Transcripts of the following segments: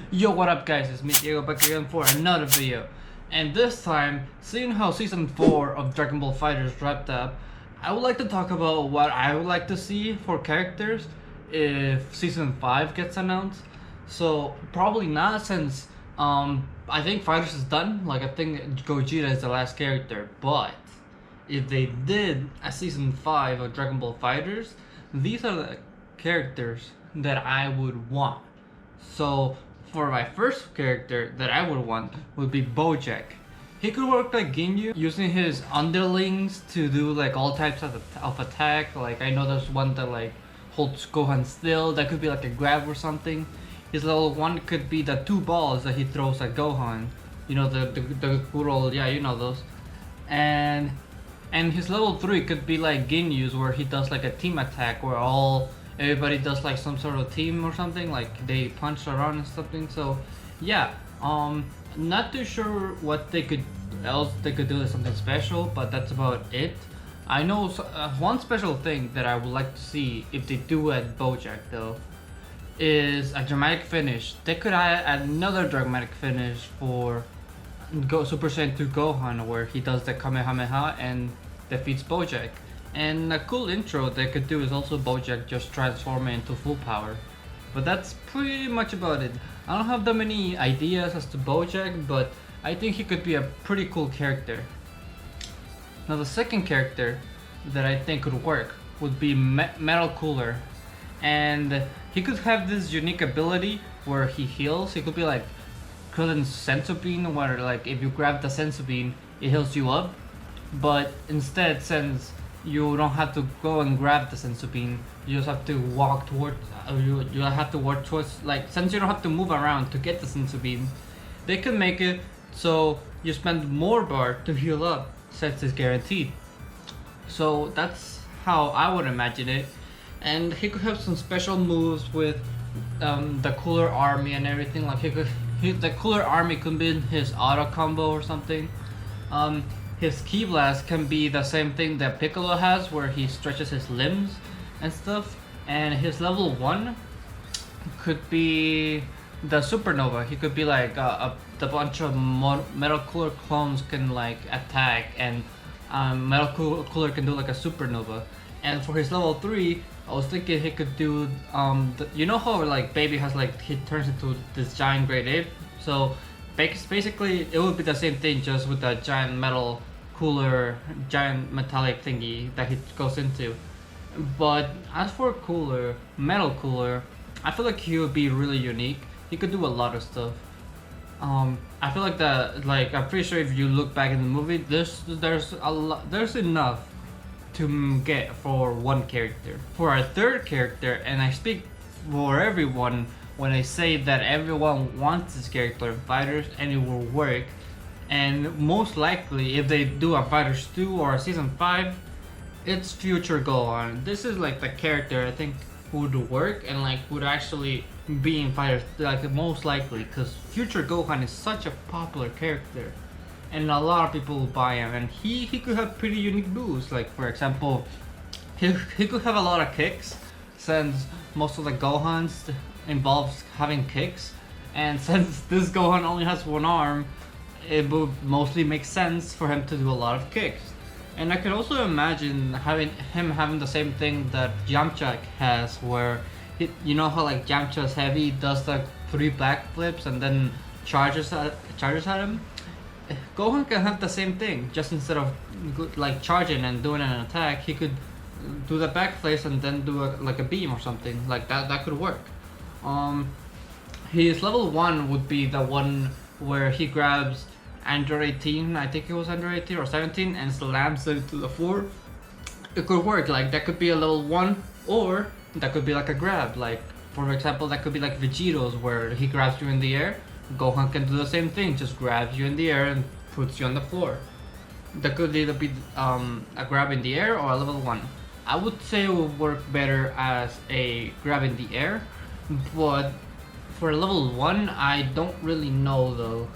Yo, what up guys, it's me Diego back again for another video. And this time, seeing how season 4 of Dragon Ball FighterZ wrapped up, I would like to talk about what I would like to see for characters if season 5 gets announced. So probably not, since I think FighterZ is done. Like, I think Gogeta is the last character, but if they did a season 5 of Dragon Ball FighterZ, these are the characters that I would want. So for my first character that I would want would be Bojack. He could work like Ginyu, using his underlings to do like all types of attack. Like, I know there's one that like holds Gohan still, that could be like a grab or something. His level 1 could be the 2 balls that he throws at Gohan. You know, the good old, yeah, you know those. And his level 3 could be like Ginyu's, where he does like a team attack where everybody does like some sort of team or something, like they punch around and something. So yeah, not too sure what they could do is something special, but that's about it. I know one special thing that I would like to see if they do at Bojack though is a dramatic finish. They could add another dramatic finish for Super Saiyan 2 Gohan, where he does the Kamehameha and defeats Bojack. And a cool intro they could do is also Bojack just transforming into full power. But that's pretty much about it. I don't have that many ideas as to Bojack, but I think he could be a pretty cool character. Now the second character that I think could work would be Metal Cooler. And he could have this unique ability where he heals. He could be like Krillin's Senzu Bean, where like if you grab the Senzu Bean, it heals you up. But instead, since you don't have to go and grab the Senzu Bean, you just have to walk towards, you have to work towards, like, since you don't have to move around to get the Senzu Bean, they could make it so you spend more bar to heal up, since it's guaranteed. So that's how I would imagine it. And he could have some special moves with the Cooler Army and everything. Like, the Cooler Army could be his auto combo or something. His Ki Blast can be the same thing that Piccolo has, where he stretches his limbs and stuff. And his level 1 could be the Supernova. He could be like the bunch of Metal Cooler clones can like attack, and Metal Cooler can do like a Supernova. And for his level 3, I was thinking he could do you know how like Baby has like, he turns into this giant great ape. So basically it would be the same thing, just with a giant metal cooler, giant metallic thingy that he goes into. But as for Metal Cooler, I feel like he would be really unique. He could do a lot of stuff. I feel like I'm pretty sure if you look back in the movie, there's enough to get for one character. For our third character, and I speak for everyone when I say that everyone wants this character in FighterZ and it will work, and most likely if they do a FighterZ 2 or a season 5, it's future Gohan. This is like the character I think would work and like would actually be in FighterZ, like most likely, because future Gohan is such a popular character and a lot of people will buy him, and he could have pretty unique moves. Like, for example, he could have a lot of kicks, since most of the Gohans involves having kicks, and since this Gohan only has one arm, it would mostly make sense for him to do a lot of kicks. And I could also imagine him having the same thing that Yamcha has, where you know how like Yamcha's heavy, does the 3 backflips and then charges at him. Gohan can have the same thing, just instead of like charging and doing an attack, he could do the backflips and then do like a beam or something like that. That could work. His level 1 would be the one where he grabs Android 18, I think it was Android 18 or 17, and slams it to the floor. It could work. Like, that could be a level 1, or that could be like a grab. Like, for example, that could be like Vegito's, where he grabs you in the air. Gohan can do the same thing, just grabs you in the air and puts you on the floor. That could either be a grab in the air or a level 1. I would say it would work better as a grab in the air, but for level 1, I don't really know though.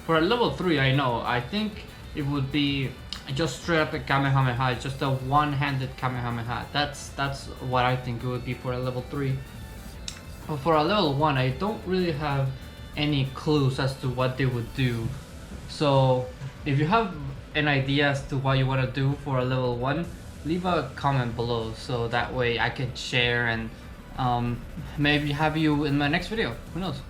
For a level 3, I know. I think it would be just straight up a Kamehameha, just a one-handed Kamehameha. That's what I think it would be for a level 3. But for a level 1, I don't really have any clues as to what they would do. So if you have an idea as to what you want to do for a level 1, leave a comment below so that way I can share and maybe have you in my next video. Who knows?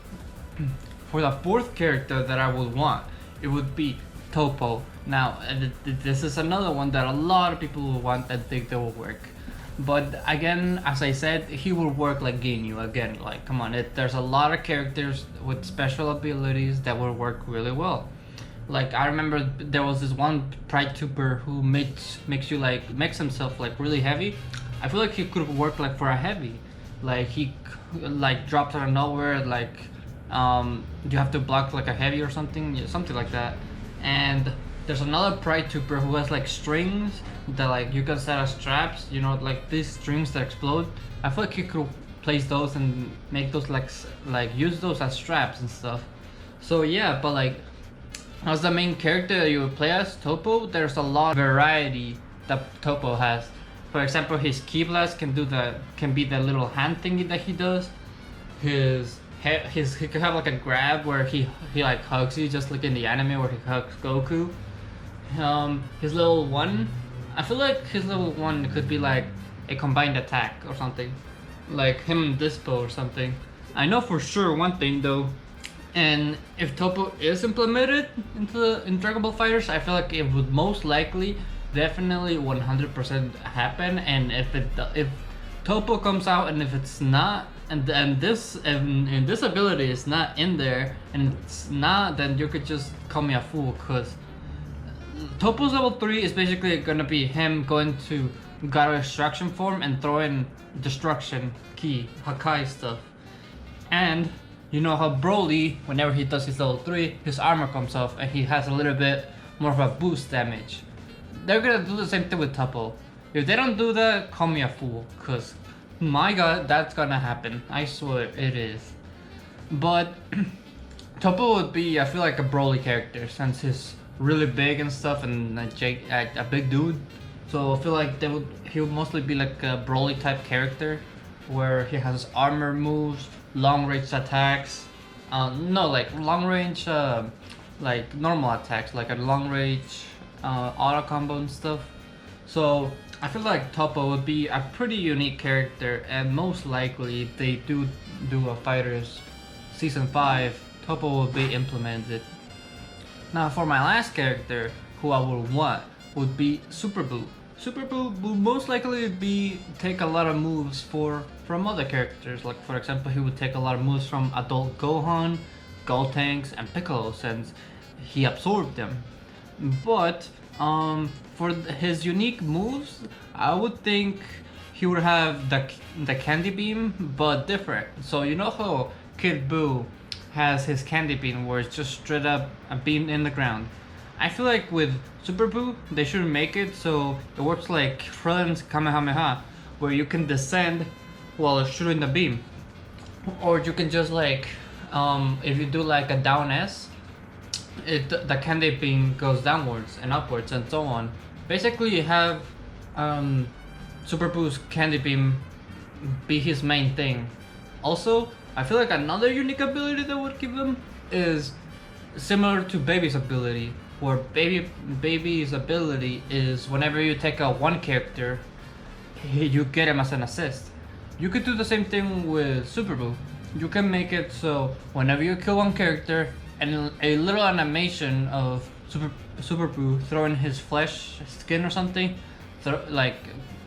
For the 4th character that I would want, it would be Toppo. Now, this is another one that a lot of people will want and think they will work. But again, as I said, he will work like Ginyu. Again, like, come on, there's a lot of characters with special abilities that will work really well. Like, I remember there was this one Pride Trooper who makes you like, makes himself like really heavy. I feel like he could work like for a heavy. Like, he like drops out of nowhere, like you have to block like a heavy or something like that. And there's another Pride Trooper who has like strings that like you can set as straps, you know, like these strings that explode. I feel like you could place those and make those like use those as straps and stuff. So yeah, but like as the main character that you would play as, Toppo, there's a lot of variety that Toppo has. For example, his Ki Blast can be the little hand thingy that he does. He could have like a grab where he like hugs you, just like in the anime where he hugs Goku. His level 1, I feel like his level 1 could be like a combined attack or something, like him and Dispo or something. I know for sure one thing though, and if Toppo is implemented in Dragon Ball FighterZ, I feel like it would most likely, definitely 100% happen. And if Toppo comes out and if it's not, and this ability is not in there, and it's not, then you could just call me a fool, because Toppo's level 3 is basically gonna be him going to God of Destruction form and throwing destruction, ki, Hakai stuff. And you know how Broly, whenever he does his level 3, his armor comes off and he has a little bit more of a boost damage. They're gonna do the same thing with Toppo. If they don't do that, call me a fool, cause my god, that's gonna happen. I swear it is. But Toppo would be, I feel like, a Broly character since he's really big and stuff and a big dude. So I feel like he would mostly be like a Broly type character where he has armor moves, long range attacks. No, like long range, like normal attacks, like a long range auto combo and stuff. So I feel like Toppo would be a pretty unique character, and most likely if they do a FighterZ Season 5, Toppo will be implemented. Now for my last character who I would want would be Super Buu. Super Buu will most likely take a lot of moves from other characters. Like for example, he would take a lot of moves from adult Gohan, Gotenks, and Piccolo since he absorbed them. But for his unique moves, I would think he would have the Candy Beam, but different. So you know how Kid Buu has his Candy Beam where it's just straight up a beam in the ground. I feel like with Super Buu, they should make it so it works like Krillin's Kamehameha, where you can descend while shooting the beam. Or you can just like, if you do like a down S, the Candy Beam goes downwards and upwards and so on. Basically you have Super Buu's Candy Beam be his main thing. Also, I feel like another unique ability that would give him is similar to Baby's ability, where Baby's ability is whenever you take out one character, you get him as an assist. You could do the same thing with Super Buu. You can make it so whenever you kill one character, and a little animation of Super Buu throwing his flesh, skin or something,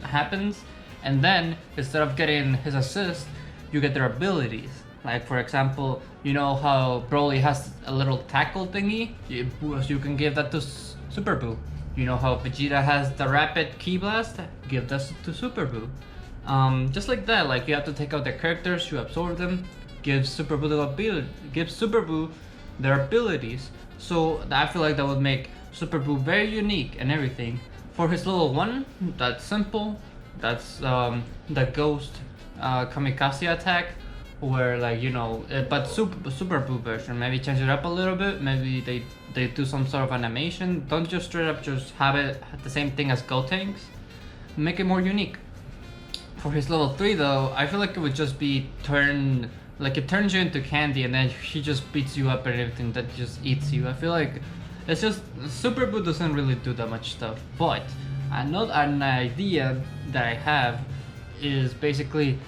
happens, and then instead of getting his assist, you get their abilities. Like for example, you know how Broly has a little tackle thingy? You can give that to Super Buu. You know how Vegeta has the rapid Ki Blast? Give that to Super Buu. Just like that, like you have to take out their characters, you absorb them, give Super Buu their abilities. So I feel like that would make Super Buu very unique and everything. For his level 1, that's simple. That's the Ghost Kamikaze attack, where like, you know, but Super Buu version. Maybe change it up a little bit. Maybe they do some sort of animation. Don't just straight up just have it the same thing as Gotenks. Make it more unique. For his level 3 though, I feel like it would just be turn Like it turns you into candy and then he just beats you up and everything that just eats you. I feel like it's just Super Buu doesn't really do that much stuff. But another an idea that I have is basically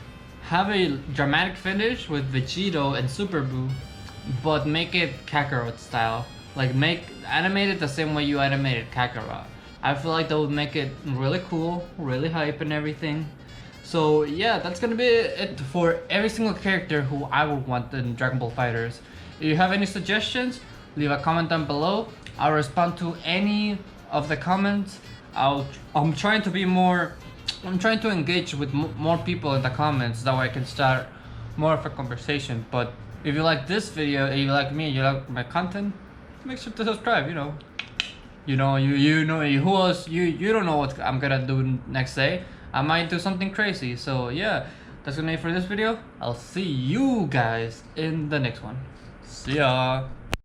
have a dramatic finish with Vegito and Super Buu, but make it Kakarot style. Like animate it the same way you animated Kakarot. I feel like that would make it really cool, really hype and everything. So yeah, that's gonna be it for every single character who I would want in Dragon Ball FighterZ. If you have any suggestions, leave a comment down below. I'll respond to any of the comments. I'm trying to engage with more people in the comments, that way I can start more of a conversation. But if you like this video, if you like me, you like my content, make sure to subscribe. You know who else, you don't know what I'm gonna do next day. I might do something crazy. So yeah, that's gonna be it for this video. I'll see you guys in the next one. See ya.